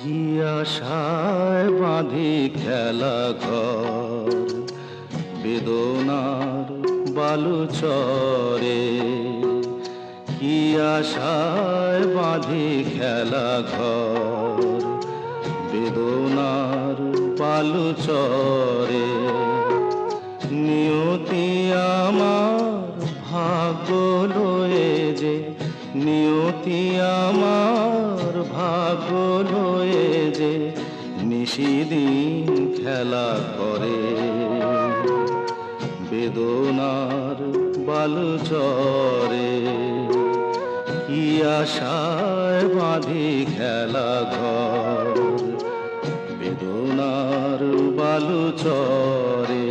কি আশায় বাঁধি খেলা ঘর বেদনার বালুচরে, কি আশায় বাঁধি খেলা ঘর বেদনার বালুচরে। নিয়তি আমার ভাগ্য লয়ে যে, নিয়তি আমার ভাগ্য লয়ে যে নিশিদিন খেলা করে বেদনার বালুচরে। কি আশায় বাঁধি খেলা ঘর বেদনার বালুচরে।